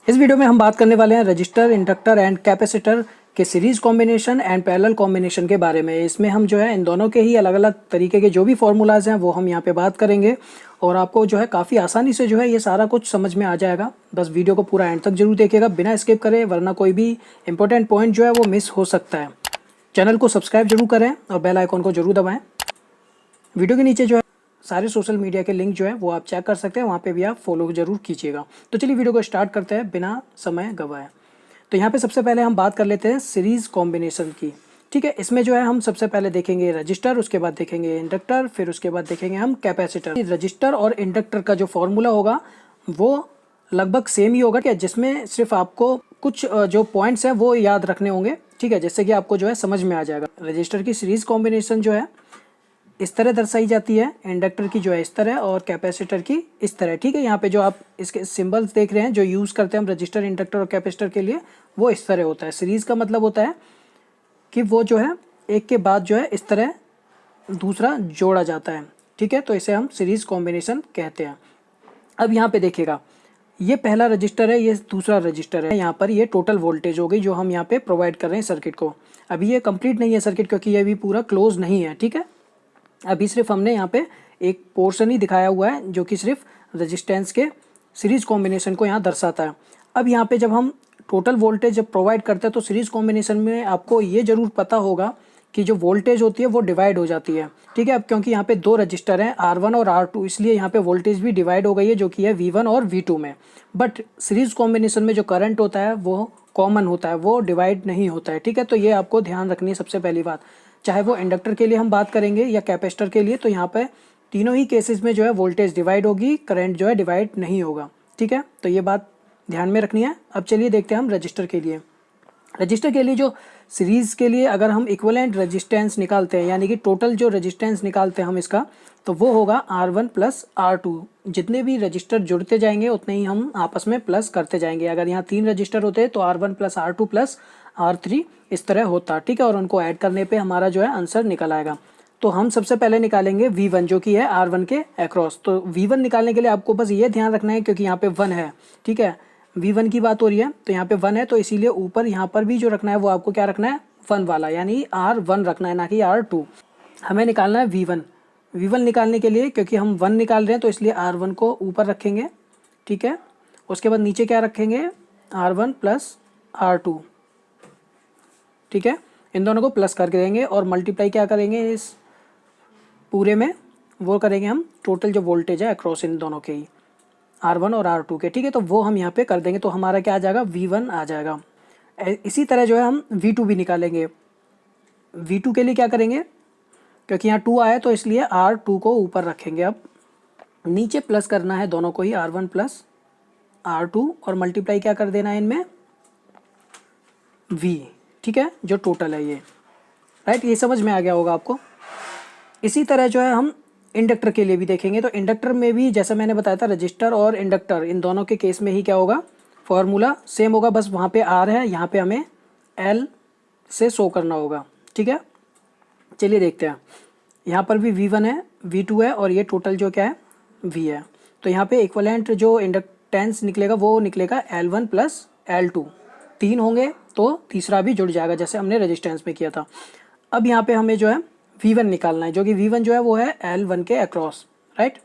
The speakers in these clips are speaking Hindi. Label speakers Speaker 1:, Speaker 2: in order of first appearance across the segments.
Speaker 1: इस वीडियो में हम बात करने वाले हैं रजिस्टर, इंडक्टर एंड कैपेसिटर के series combination and parallel combination के बारे में। इसमें हम जो है इन दोनों के ही अलग अलग तरीके के जो भी फॉर्मूलाज हैं वो हम यहाँ पे बात करेंगे और आपको जो है काफ़ी आसानी से जो है ये सारा कुछ समझ में आ जाएगा। बस वीडियो को पूरा एंड तक जरूर देखिएगा, बिना स्किप करें, वरना कोई भी इंपॉर्टेंट पॉइंट जो है वो मिस हो सकता है। चैनल को सब्सक्राइब जरूर करें और बेल आइकॉन को जरूर दबाएँ। वीडियो के नीचे जो है सारे सोशल मीडिया के लिंक जो है वो आप चेक कर सकते हैं, वहाँ पे भी आप फॉलो जरूर कीजिएगा। तो चलिए वीडियो को स्टार्ट करते हैं बिना समय गवाए। तो यहाँ पे सबसे पहले हम बात कर लेते हैं सीरीज़ कॉम्बिनेशन की। ठीक है, इसमें जो है हम सबसे पहले देखेंगे रजिस्टर, उसके बाद देखेंगे इंडक्टर, फिर उसके बाद देखेंगे हम कैपेसिटर। रजिस्टर और इंडक्टर का जो फॉर्मूला होगा वो लगभग सेम ही होगा, क्या जिसमें सिर्फ आपको कुछ जो पॉइंट्स हैं वो याद रखने होंगे। ठीक है, जिससे कि आपको जो है समझ में आ जाएगा। रजिस्टर की सीरीज़ कॉम्बिनेशन जो है इस तरह दर्शाई जाती है, इंडक्टर की जो है इस तरह और कैपेसिटर की इस तरह। ठीक है, यहाँ पे जो आप इसके सिंबल्स देख रहे हैं जो यूज़ करते हैं हम रजिस्टर, इंडक्टर और कैपेसिटर के लिए, वो इस तरह होता है। सीरीज़ का मतलब होता है कि वो जो है एक के बाद जो है इस तरह दूसरा जोड़ा जाता है। ठीक है, तो इसे हम सीरीज़ कॉम्बिनेशन कहते हैं। अब यहाँ पे देखिएगा, ये पहला रजिस्टर है, ये दूसरा रजिस्टर है। यहाँ पर ये टोटल वोल्टेज हो गई जो हम यहाँ पे प्रोवाइड कर रहे हैं सर्किट को। अभी ये कंप्लीट नहीं है सर्किट, क्योंकि ये अभी पूरा क्लोज नहीं है। ठीक है, अभी सिर्फ हमने यहाँ पे एक पोर्शन ही दिखाया हुआ है जो कि सिर्फ रेजिस्टेंस के सीरीज कॉम्बिनेशन को यहाँ दर्शाता है। अब यहाँ पे जब हम टोटल वोल्टेज जब प्रोवाइड करते हैं तो सीरीज कॉम्बिनेशन में आपको ये जरूर पता होगा कि जो वोल्टेज होती है वो डिवाइड हो जाती है। ठीक है, अब क्योंकि यहाँ पे दो रजिस्टर हैं R1 और R2, इसलिए यहाँ पे वोल्टेज भी डिवाइड हो गई है जो कि है V1 और V2 में। बट सीरीज कॉम्बिनेशन में जो करंट होता है वो कॉमन होता है, वो डिवाइड नहीं होता है। ठीक है, तो ये आपको ध्यान रखनी है सबसे पहली बात। चाहे वो इंडक्टर के लिए हम बात करेंगे या कैपेसिटर के लिए, तो यहाँ पे तीनों ही केसेस में जो है वोल्टेज डिवाइड होगी, करंट जो है डिवाइड नहीं होगा। ठीक है, तो ये बात ध्यान में रखनी है। अब चलिए देखते हैं हम रजिस्टर के लिए। रजिस्टर के लिए जो सीरीज़ के लिए अगर हम इक्विवेलेंट रेजिस्टेंस निकालते हैं, यानी कि टोटल जो रेजिस्टेंस निकालते हैं हम इसका, तो वो होगा R1 प्लस R2। जितने भी रजिस्टर जुड़ते जाएंगे उतने ही हम आपस में प्लस करते जाएंगे। अगर यहाँ 3 रजिस्टर होते हैं तो R1 plus R2 plus R3 इस तरह होता। ठीक है, और उनको ऐड करने पे हमारा जो है आंसर निकल आएगा। तो हम सबसे पहले निकालेंगे V1 जो कि है R1 के अक्रॉस। तो V1 निकालने के लिए आपको बस ये ध्यान रखना है, क्योंकि यहाँ पे 1 है। ठीक है, V1 की बात हो रही है तो यहाँ पे 1 है, तो इसीलिए ऊपर यहाँ पर भी जो रखना है वो आपको क्या रखना है, 1 वाला, यानी R1 रखना है, ना कि R2। हमें निकालना है V1। V1 निकालने के लिए, क्योंकि हम 1 निकाल रहे हैं तो इसलिए R1 को ऊपर रखेंगे। ठीक है, उसके बाद नीचे क्या रखेंगे, R1 प्लस R2। ठीक है, इन दोनों को प्लस करके देंगे और मल्टीप्लाई क्या करेंगे इस पूरे में, वो करेंगे हम टोटल जो वोल्टेज है अक्रॉस इन दोनों के ही, R1 और R2 के। ठीक है, तो वो हम यहाँ पे कर देंगे, तो हमारा क्या आ जाएगा, V1 आ जाएगा। इसी तरह जो है हम V2 भी निकालेंगे। V2 के लिए क्या करेंगे, क्योंकि यहाँ 2 आया तो इसलिए R2 को ऊपर रखेंगे। अब नीचे प्लस करना है दोनों को ही, R1 प्लस R2, और मल्टीप्लाई क्या कर देना है इनमें, V। ठीक है, जो टोटल है ये, राइट, ये समझ में आ गया होगा आपको। इसी तरह जो है हम इंडक्टर के लिए भी देखेंगे। तो इंडक्टर में भी जैसा मैंने बताया था, रजिस्टर और इंडक्टर इन दोनों के केस में ही क्या होगा, फॉर्मूला सेम होगा, बस वहाँ पे R है, यहाँ पे हमें L से शो करना होगा। ठीक है, चलिए देखते हैं। यहाँ पर भी V1 है, V2 है, और ये टोटल जो क्या है V है। तो यहाँ पे इक्विवेलेंट जो इंडक्टेंस निकलेगा वो निकलेगा L1 प्लस L2। 3 होंगे तो तीसरा भी जुड़ जाएगा, जैसे हमने रेजिस्टेंस में किया था। अब यहाँ पे हमें जो है V1 निकालना है, जो कि V1 जो है वो है L1 के अक्रॉस, राइट।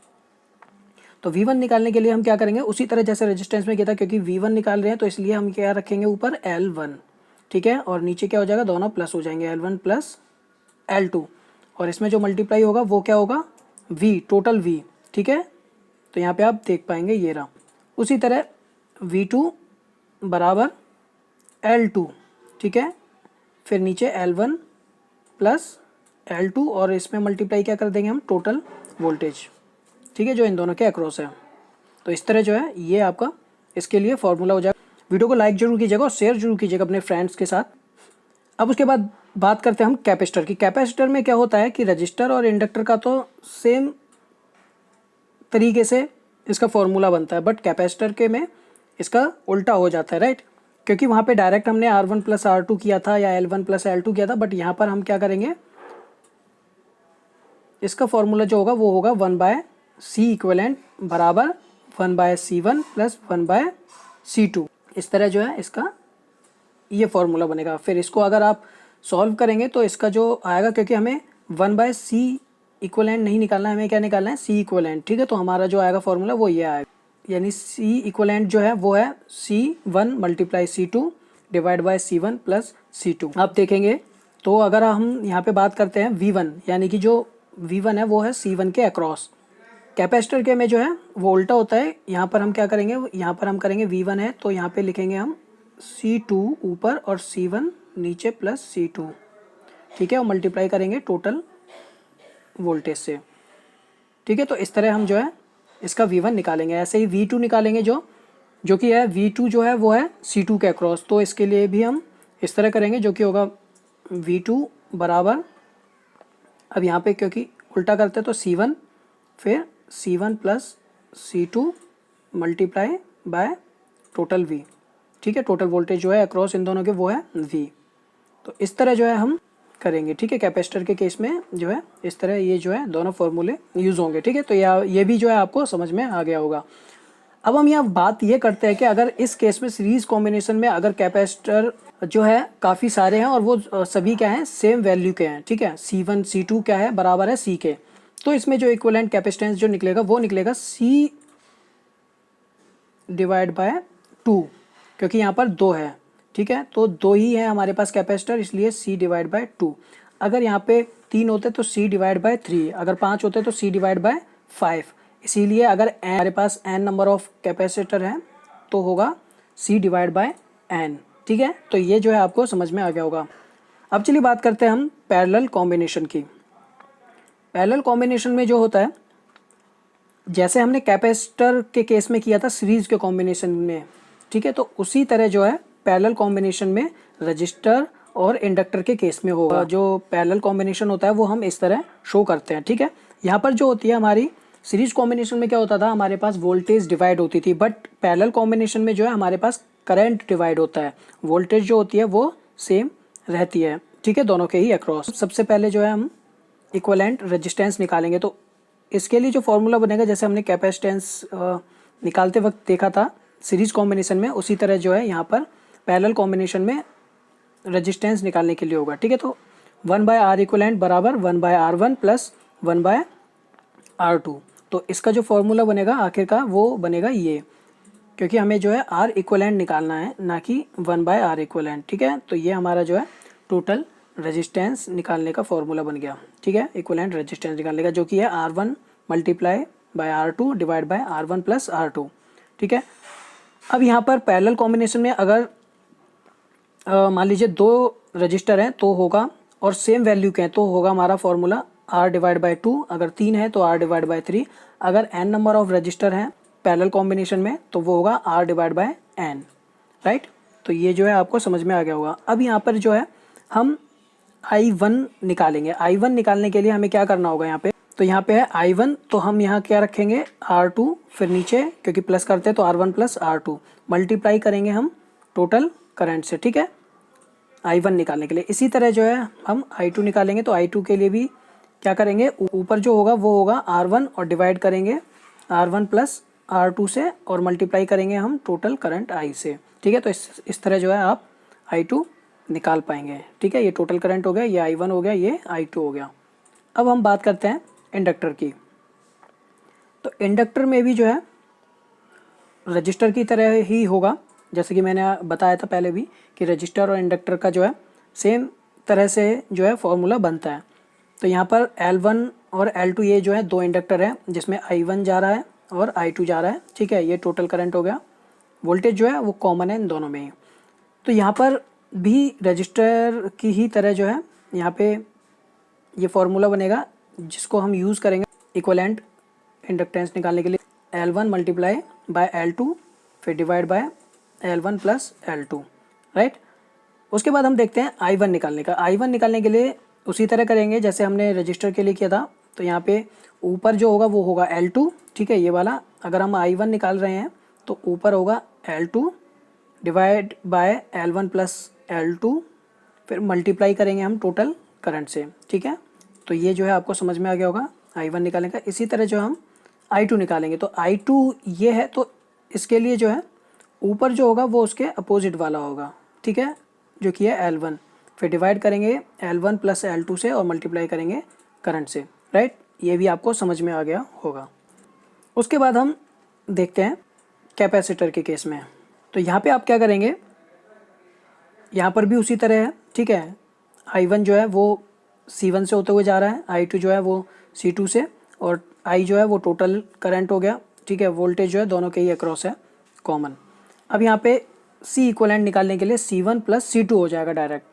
Speaker 1: तो V1 निकालने के लिए हम क्या करेंगे, उसी तरह जैसे रेजिस्टेंस में किया था, क्योंकि V1 निकाल रहे हैं तो इसलिए हम क्या रखेंगे ऊपर L1। ठीक है, और नीचे क्या हो जाएगा, दोनों प्लस हो जाएंगे, L1 प्लस L2, और इसमें जो मल्टीप्लाई होगा वो क्या होगा, V, टोटल V। ठीक है, तो यहाँ पे आप देख पाएंगे ये रहा। उसी तरह V2 बराबर L2। ठीक है, फिर नीचे L1 प्लस L2, और इसमें मल्टीप्लाई क्या कर देंगे हम, टोटल वोल्टेज। ठीक है, जो इन दोनों के अक्रॉस है। तो इस तरह जो है ये आपका इसके लिए फॉर्मूला हो जाएगा। वीडियो को लाइक जरूर कीजिएगा और शेयर जरूर कीजिएगा अपने फ्रेंड्स के साथ। अब उसके बाद बात करते हैं हम कैपेसिटर की। कैपेसिटर में क्या होता है कि रजिस्टर और इंडक्टर का तो सेम तरीके से इसका फॉर्मूला बनता है, बट कैपेसिटर के में इसका उल्टा हो जाता है, राइट, क्योंकि वहाँ पे डायरेक्ट हमने R1 प्लस R2 किया था या L1 प्लस L2 किया था, बट यहाँ पर हम क्या करेंगे, इसका फॉर्मूला जो होगा वो होगा 1/C इक्विवेलेंट बराबर 1/C1 प्लस 1/C2। इस तरह जो है इसका ये फॉर्मूला बनेगा। फिर इसको अगर आप सॉल्व करेंगे तो इसका जो आएगा, क्योंकि हमें 1/c इक्वलेंट नहीं निकालना है, हमें क्या निकालना है, c इक्वलेंट। ठीक है, तो हमारा जो आएगा फॉर्मूला वो ये आएगा, यानी c इक्वलेंट जो है वो है c1 × c2 divide by c1 plus c2। आप देखेंगे तो अगर हम यहाँ पे बात करते हैं v1, यानी कि जो v1 है वो है c1 के अक्रॉस। कैपेसिटर के में जो है वो उल्टा होता है। यहाँ पर हम क्या करेंगे, यहाँ पर हम करेंगे v1 है तो यहाँ पे लिखेंगे हम c2 ऊपर और c1 नीचे प्लस c2। ठीक है, और मल्टीप्लाई करेंगे टोटल वोल्टेज से। ठीक है, तो इस तरह हम जो है इसका v1 निकालेंगे। ऐसे ही v2 निकालेंगे जो कि है v2 जो है वो है c2 के अक्रॉस। तो इसके लिए भी हम इस तरह करेंगे, जो कि होगा v2 बराबर, अब यहाँ पे क्योंकि उल्टा करते हैं तो c1 फिर c1 plus c2 multiply by total v। ठीक है, टोटल वोल्टेज जो है अक्रॉस इन दोनों के वो है v। तो इस तरह जो है हम करेंगे। ठीक है, कैपेसिटर के केस में जो है इस तरह ये जो है दोनों फॉर्मूले यूज़ होंगे। ठीक है, तो ये भी जो है आपको समझ में आ गया होगा। अब हम यहाँ बात ये करते हैं कि अगर इस केस में सीरीज कॉम्बिनेशन में अगर कैपेसिटर जो है काफ़ी सारे हैं और वो सभी क्या हैं, सेम वैल्यू के हैं। ठीक है, c1 c2 क्या है, बराबर है c के। तो इसमें जो इक्विवेलेंट कैपेसिटेंस जो निकलेगा वो निकलेगा c डिवाइड बाय 2, क्योंकि यहाँ पर 2 है। ठीक है, तो 2 ही है हमारे पास कैपेसिटर, इसलिए c डिवाइड बाय 2। अगर यहाँ पे 3 होते तो c डिवाइड बाय 3, अगर 5 होते तो c डिवाइड बाय 5। इसीलिए अगर हमारे पास n नंबर ऑफ कैपेसिटर है तो होगा c डिवाइड बाय n। ठीक है, तो ये जो है आपको समझ में आ गया होगा। अब चलिए बात करते हैं हम पैरेलल कॉम्बिनेशन की। पैरेलल कॉम्बिनेशन में जो होता है, जैसे हमने कैपेसिटर के केस में किया था सीरीज के कॉम्बिनेशन में, ठीक है, तो उसी तरह जो है पैरेलल कॉम्बिनेशन में रजिस्टर और इंडक्टर के केस में होगा। जो पैरेलल कॉम्बिनेशन होता है वो हम इस तरह शो करते हैं। ठीक है, यहाँ पर जो होती है हमारी सीरीज कॉम्बिनेशन में क्या होता था, हमारे पास वोल्टेज डिवाइड होती थी, बट पैरेलल कॉम्बिनेशन में जो है हमारे पास करंट डिवाइड होता है। वोल्टेज जो होती है वो सेम रहती है। ठीक है, दोनों के ही अक्रॉस। सबसे पहले जो है हम इक्विवेलेंट रेजिस्टेंस निकालेंगे। तो इसके लिए जो फॉर्मूला बनेगा, जैसे हमने कैपेसिटेंस निकालते वक्त देखा था सीरीज कॉम्बिनेशन में, उसी तरह जो है यहाँ पर पैरेलल कॉम्बिनेशन में रेजिस्टेंस निकालने के लिए होगा। ठीक है, तो 1/R इक्विवेलेंट बराबर 1/R1 प्लस 1/R2। तो इसका जो फॉर्मूला बनेगा आखिर का वो बनेगा ये, क्योंकि हमें जो है R इक्विवेलेंट निकालना है, ना कि 1/R इक्विवेलेंट। ठीक है, तो ये हमारा जो है टोटल रेजिस्टेंस निकालने का फॉर्मूला बन गया। ठीक है, इक्विवेलेंट रेजिस्टेंस निकालने का, जो कि है R1 multiply by R2 divide by R1 plus R2। ठीक है, अब यहाँ पर पैरेलल कॉम्बिनेशन में अगर मान लीजिए 2 रजिस्टर हैं तो होगा, और सेम वैल्यू के हैं तो होगा हमारा फॉर्मूला R डिवाइड बाय 2। अगर 3 है तो R डिवाइड बाय 3। अगर n नंबर ऑफ रजिस्टर हैं पैरेलल कॉम्बिनेशन में तो वो होगा R divide by n। Right, तो ये जो है आपको समझ में आ गया होगा। अब यहाँ पर जो है हम I1 निकालेंगे। I1 निकालने के लिए हमें क्या करना होगा यहाँ पे, तो यहाँ पे है I1, तो हम यहाँ क्या रखेंगे R2, फिर नीचे क्योंकि प्लस करते हैं तो R1 प्लस R2 मल्टीप्लाई करेंगे हम टोटल करंट से। ठीक है, I1 निकालने के लिए। इसी तरह जो है हम I2 निकालेंगे, तो I2 के लिए भी क्या करेंगे, ऊपर जो होगा वो होगा R1 और डिवाइड करेंगे R1 प्लस R2 से और मल्टीप्लाई करेंगे हम टोटल करंट I से। ठीक है, तो इस तरह जो है आप I2 निकाल पाएंगे। ठीक है, ये टोटल करंट हो गया, ये I1 हो गया, ये I2 हो गया। अब हम बात करते हैं इंडक्टर की। तो इंडक्टर में भी जो है रजिस्टर की तरह ही होगा, जैसे कि मैंने बताया था पहले भी कि रजिस्टर और इंडक्टर का जो है सेम तरह से जो है फॉर्मूला बनता है। तो यहाँ पर L1 और L2 ये जो है 2 इंडक्टर है, जिसमें I1 जा रहा है और I2 जा रहा है। ठीक है, ये टोटल करंट हो गया। वोल्टेज जो है वो कॉमन है इन दोनों में ही। तो यहाँ पर भी रजिस्टर की ही तरह जो है यहाँ पे ये फॉर्मूला बनेगा, जिसको हम यूज़ करेंगे इक्विवेलेंट इंडक्टेंस निकालने के लिए। L1 मल्टीप्लाई बाय L2 फिर divide by L1 plus L2। Right, उसके बाद हम देखते हैं I1 निकालने का। I1 निकालने के लिए उसी तरह करेंगे जैसे हमने रजिस्टर के लिए किया था। तो यहाँ पे ऊपर जो होगा वो होगा L2। ठीक है, ये वाला अगर हम I1 निकाल रहे हैं तो ऊपर होगा L2 divide by L1 plus L2, फिर मल्टीप्लाई करेंगे हम टोटल करंट से। ठीक है, तो ये जो है आपको समझ में आ गया होगा I1 निकालने का। इसी तरह जो हम I2 निकालेंगे, तो I2 ये है, तो इसके लिए जो है ऊपर जो होगा वो उसके अपोजिट वाला होगा, ठीक है, जो कि है L1। फिर डिवाइड करेंगे L1 प्लस L2 से और मल्टीप्लाई करेंगे करंट से, राइट। ये भी आपको समझ में आ गया होगा। उसके बाद हम देखते हैं कैपेसिटर के केस में। तो यहाँ पे आप क्या करेंगे, यहाँ पर भी उसी तरह है, ठीक है। I1 जो है वो C1 से होते हुए जा रहा है, I2 जो है वो C2 से, और I जो है वो टोटल करंट हो गया, ठीक है। वोल्टेज जो है दोनों के ही अक्रॉस है कॉमन। अब यहाँ पे C इक्वलेंट निकालने के लिए C1 प्लस C2 हो जाएगा डायरेक्ट।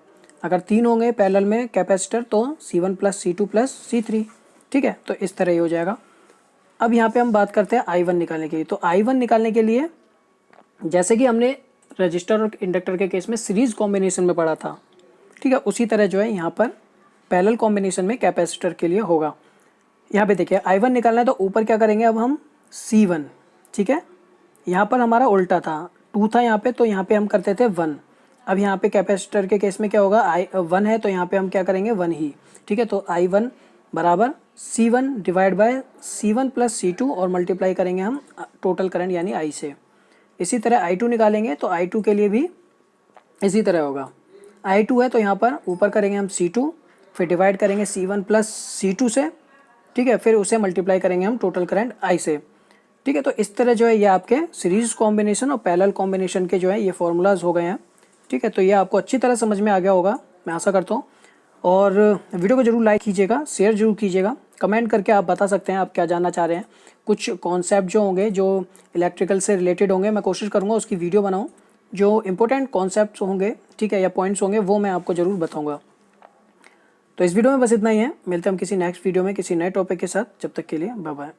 Speaker 1: अगर 3 होंगे पैरेलल में कैपेसिटर तो C1 plus C2 plus C3, ठीक है। तो इस तरह ही हो जाएगा। अब यहाँ पे हम बात करते हैं I1 निकालने की। तो I1 निकालने के लिए जैसे कि हमने रजिस्टर और इंडक्टर के केस में सीरीज कॉम्बिनेशन में पढ़ा था, ठीक है, उसी तरह जो है यहाँ पर पैरेलल कॉम्बिनेशन में कैपेसिटर के लिए होगा। यहाँ पे देखिए I1 निकालना है तो ऊपर क्या करेंगे अब हम C1, ठीक है। यहाँ पर हमारा उल्टा था, 2 था यहाँ पे, तो यहाँ पे हम करते थे 1। अब यहाँ पे कैपेसिटर के केस में क्या होगा, 1 है तो यहाँ पे हम क्या करेंगे 1 ही, ठीक है। तो I1 बराबर C1 divide by C1 plus C2 और मल्टीप्लाई करेंगे हम टोटल करंट यानी I से। इसी तरह I2 निकालेंगे तो I2 के लिए भी इसी तरह होगा। I2 है तो यहाँ पर ऊपर करेंगे हम C2, फिर डिवाइड करेंगे C1 प्लस C2 से, ठीक है, फिर उसे मल्टीप्लाई करेंगे हम टोटल करंट I से, ठीक है। तो इस तरह जो है ये आपके सीरीज कॉम्बिनेशन और पैरेलल कॉम्बिनेशन के जो है ये फॉर्मूलाज हो गए हैं, ठीक है। तो ये आपको अच्छी तरह समझ में आ गया होगा, मैं आशा करता हूँ। और वीडियो को जरूर लाइक कीजिएगा, शेयर जरूर कीजिएगा, कमेंट करके आप बता सकते हैं आप क्या जानना चाह रहे हैं। कुछ कॉन्सेप्ट जो होंगे जो इलेक्ट्रिकल से रिलेटेड होंगे, मैं कोशिश करूँगा उसकी वीडियो बनाऊँ। जो इंपॉर्टेंट कॉन्सेप्ट्स होंगे, ठीक है, या पॉइंट्स होंगे वो मैं आपको ज़रूर बताऊँगा। तो इस वीडियो में बस इतना ही है, मिलते हैं हम किसी नेक्स्ट वीडियो में किसी नए टॉपिक के साथ। जब तक के लिए बाय बाय।